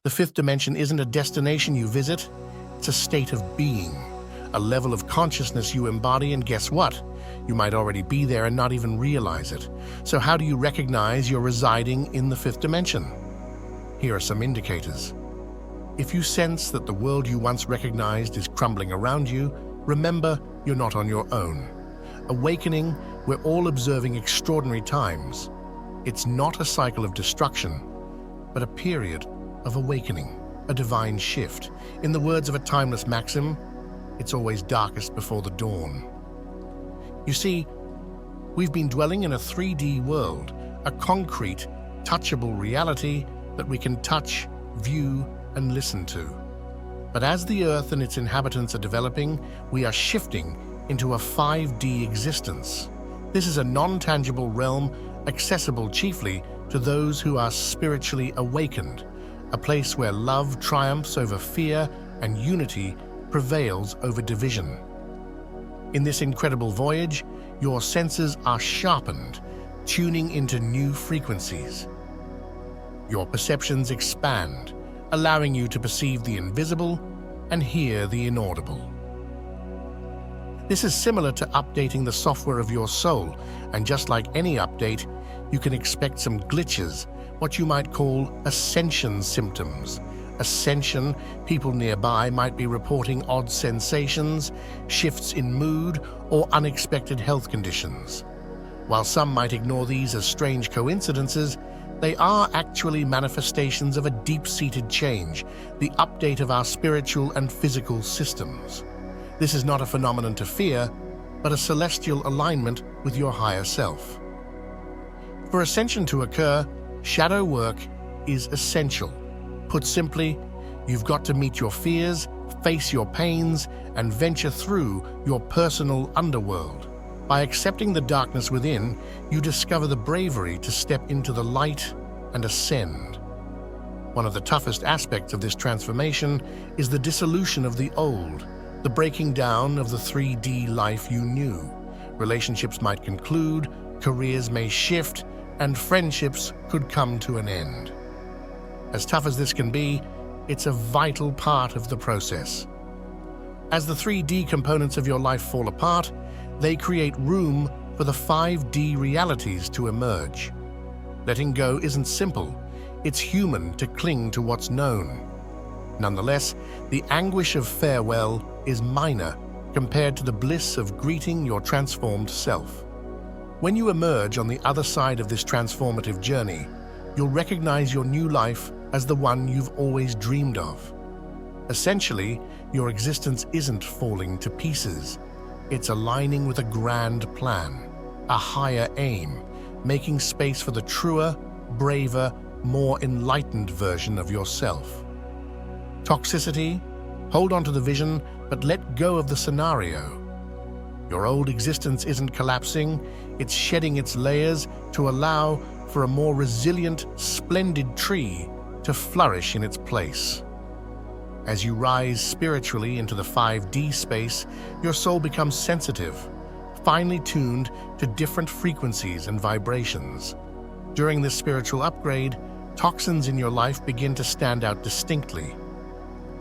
The fifth dimension isn't a destination you visit, it's a state of being, a level of consciousness you embody, and guess what? You might already be there and not even realize it. So how do you recognize you're residing in the fifth dimension? Here are some indicators. If you sense that the world you once recognized is crumbling around you, remember you're not on your own. Awakening, we're all observing extraordinary times. It's not a cycle of destruction, but a period of awakening, a divine shift. In the words of a timeless maxim, it's always darkest before the dawn. You see, we've been dwelling in a 3D world, a concrete, touchable reality that we can touch, view, and listen to. But as the Earth and its inhabitants are developing, we are shifting into a 5D existence. This is a non-tangible realm accessible chiefly to those who are spiritually awakened, a place where love triumphs over fear and unity prevails over division. In this incredible voyage, your senses are sharpened, tuning into new frequencies. Your perceptions expand, allowing you to perceive the invisible and hear the inaudible. This is similar to updating the software of your soul, and just like any update, you can expect some glitches, what you might call ascension symptoms. Ascension, people nearby might be reporting odd sensations, shifts in mood, or unexpected health conditions. While some might ignore these as strange coincidences, they are actually manifestations of a deep-seated change, the update of our spiritual and physical systems. This is not a phenomenon to fear, but a celestial alignment with your higher self. For ascension to occur, shadow work is essential. Put simply, you've got to meet your fears, face your pains, and venture through your personal underworld. By accepting the darkness within, you discover the bravery to step into the light and ascend. One of the toughest aspects of this transformation is the dissolution of the old, the breaking down of the 3D life you knew. Relationships might conclude, careers may shift, and friendships could come to an end. As tough as this can be, it's a vital part of the process. As the 3D components of your life fall apart, they create room for the 5D realities to emerge. Letting go isn't simple. It's human to cling to what's known. Nonetheless, the anguish of farewell is minor compared to the bliss of greeting your transformed self. When you emerge on the other side of this transformative journey, you'll recognize your new life as the one you've always dreamed of. Essentially, your existence isn't falling to pieces. It's aligning with a grand plan, a higher aim, making space for the truer, braver, more enlightened version of yourself. Toxicity? Hold on to the vision, but let go of the scenario. Your old existence isn't collapsing, it's shedding its layers to allow for a more resilient, splendid tree to flourish in its place. As you rise spiritually into the 5D space, your soul becomes sensitive, finely tuned to different frequencies and vibrations. During this spiritual upgrade, toxins in your life begin to stand out distinctly.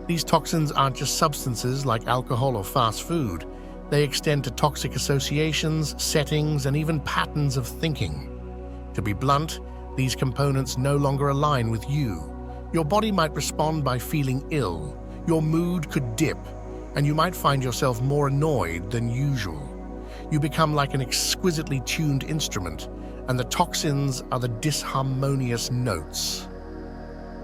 These toxins aren't just substances like alcohol or fast food. They extend to toxic associations, settings, and even patterns of thinking. To be blunt, these components no longer align with you. Your body might respond by feeling ill, your mood could dip, and you might find yourself more annoyed than usual. You become like an exquisitely tuned instrument, and the toxins are the disharmonious notes.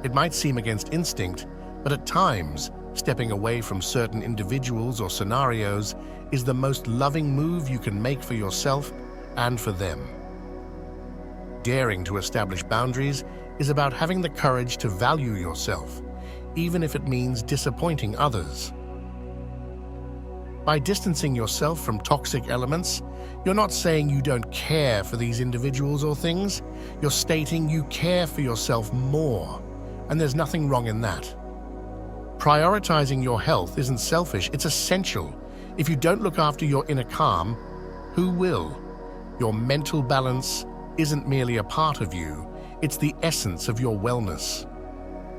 It might seem against instinct, but at times, stepping away from certain individuals or scenarios is the most loving move you can make for yourself and for them. Daring to establish boundaries is about having the courage to value yourself, even if it means disappointing others. By distancing yourself from toxic elements, you're not saying you don't care for these individuals or things. You're stating you care for yourself more, and there's nothing wrong in that. Prioritizing your health isn't selfish, it's essential. If you don't look after your inner calm, who will? Your mental balance isn't merely a part of you, it's the essence of your wellness.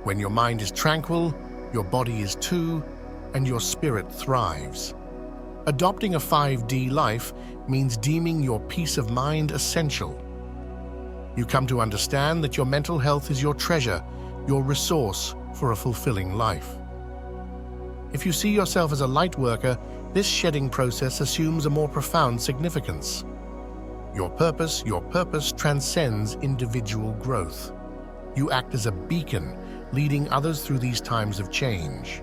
When your mind is tranquil, your body is too, and your spirit thrives. Adopting a 5D life means deeming your peace of mind essential. You come to understand that your mental health is your treasure, your resource for a fulfilling life. If you see yourself as a light worker, this shedding process assumes a more profound significance. Your purpose transcends individual growth. You act as a beacon, leading others through these times of change.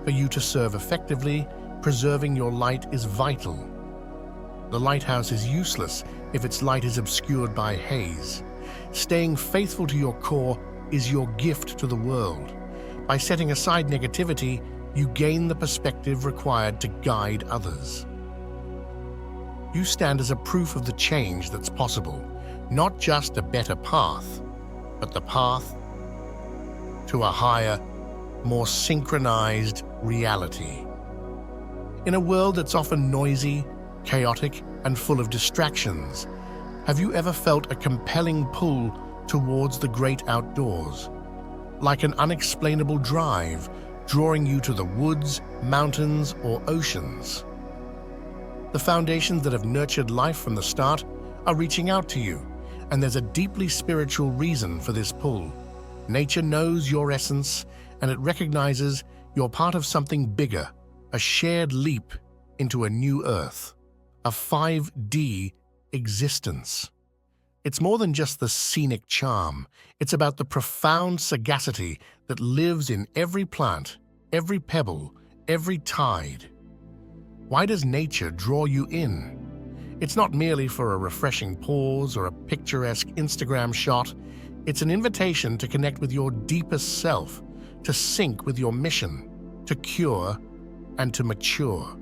For you to serve effectively, preserving your light is vital. The lighthouse is useless if its light is obscured by haze. Staying faithful to your core is your gift to the world. By setting aside negativity, you gain the perspective required to guide others. You stand as a proof of the change that's possible, not just a better path, but the path to a higher, more synchronized reality. In a world that's often noisy, chaotic, and full of distractions, have you ever felt a compelling pull towards the great outdoors? Like an unexplainable drive, drawing you to the woods, mountains, or oceans. The foundations that have nurtured life from the start are reaching out to you, and there's a deeply spiritual reason for this pull. Nature knows your essence, and it recognizes you're part of something bigger, a shared leap into a new earth, a 5D existence. It's more than just the scenic charm. It's about the profound sagacity that lives in every plant, every pebble, every tide. Why does nature draw you in? It's not merely for a refreshing pause or a picturesque Instagram shot. It's an invitation to connect with your deepest self, to sync with your mission, to cure and to mature.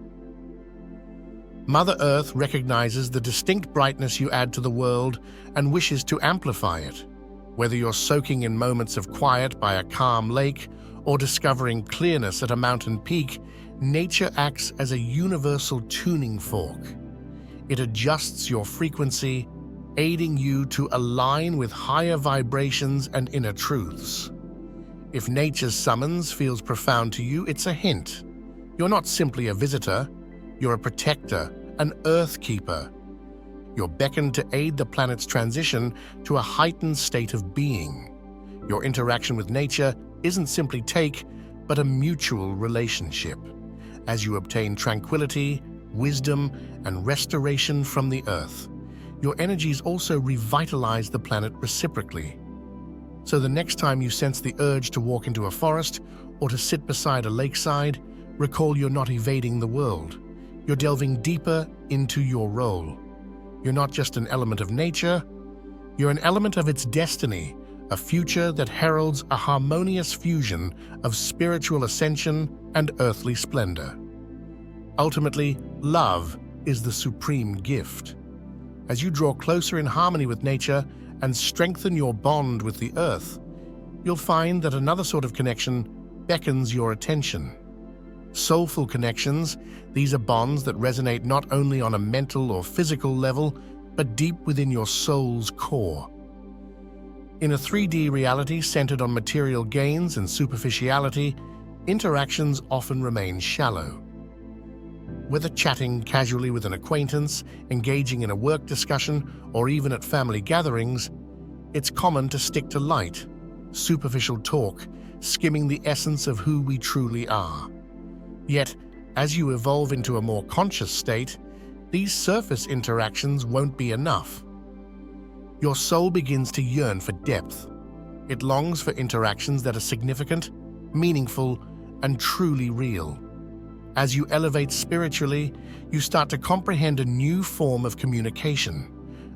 Mother Earth recognizes the distinct brightness you add to the world and wishes to amplify it. Whether you're soaking in moments of quiet by a calm lake or discovering clearness at a mountain peak, nature acts as a universal tuning fork. It adjusts your frequency, aiding you to align with higher vibrations and inner truths. If nature's summons feels profound to you, it's a hint. You're not simply a visitor, you're a protector, an earth keeper. You're beckoned to aid the planet's transition to a heightened state of being. Your interaction with nature isn't simply take, but a mutual relationship. As you obtain tranquility, wisdom, and restoration from the earth, your energies also revitalize the planet reciprocally. So the next time you sense the urge to walk into a forest or to sit beside a lakeside, recall you're not evading the world. You're delving deeper into your role. You're not just an element of nature, you're an element of its destiny, a future that heralds a harmonious fusion of spiritual ascension and earthly splendor. Ultimately, love is the supreme gift. As you draw closer in harmony with nature and strengthen your bond with the earth, you'll find that another sort of connection beckons your attention. Soulful connections, these are bonds that resonate not only on a mental or physical level, but deep within your soul's core. In a 3D reality centered on material gains and superficiality, interactions often remain shallow. Whether chatting casually with an acquaintance, engaging in a work discussion, or even at family gatherings, it's common to stick to light, superficial talk, skimming the essence of who we truly are. Yet, as you evolve into a more conscious state, these surface interactions won't be enough. Your soul begins to yearn for depth. It longs for interactions that are significant, meaningful, and truly real. As you elevate spiritually, you start to comprehend a new form of communication,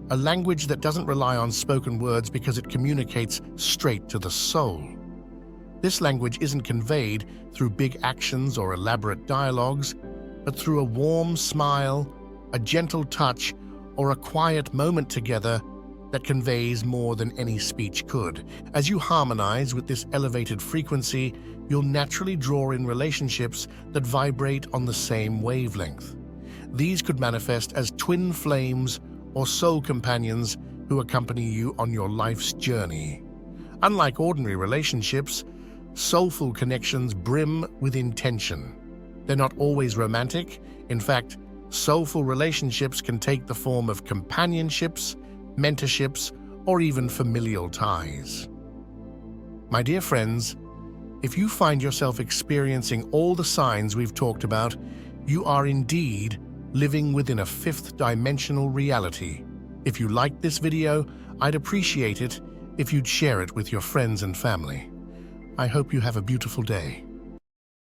a language that doesn't rely on spoken words because it communicates straight to the soul. This language isn't conveyed through big actions or elaborate dialogues, but through a warm smile, a gentle touch, or a quiet moment together that conveys more than any speech could. As you harmonize with this elevated frequency, you'll naturally draw in relationships that vibrate on the same wavelength. These could manifest as twin flames or soul companions who accompany you on your life's journey. Unlike ordinary relationships, Soulful connections brim with intention. They're not always romantic. In fact, soulful relationships can take the form of companionships, mentorships, or even familial ties. My dear friends, if you find yourself experiencing all the signs we've talked about, you are indeed living within a fifth-dimensional reality. If you liked this video, I'd appreciate it if you'd share it with your friends and family. I hope you have a beautiful day.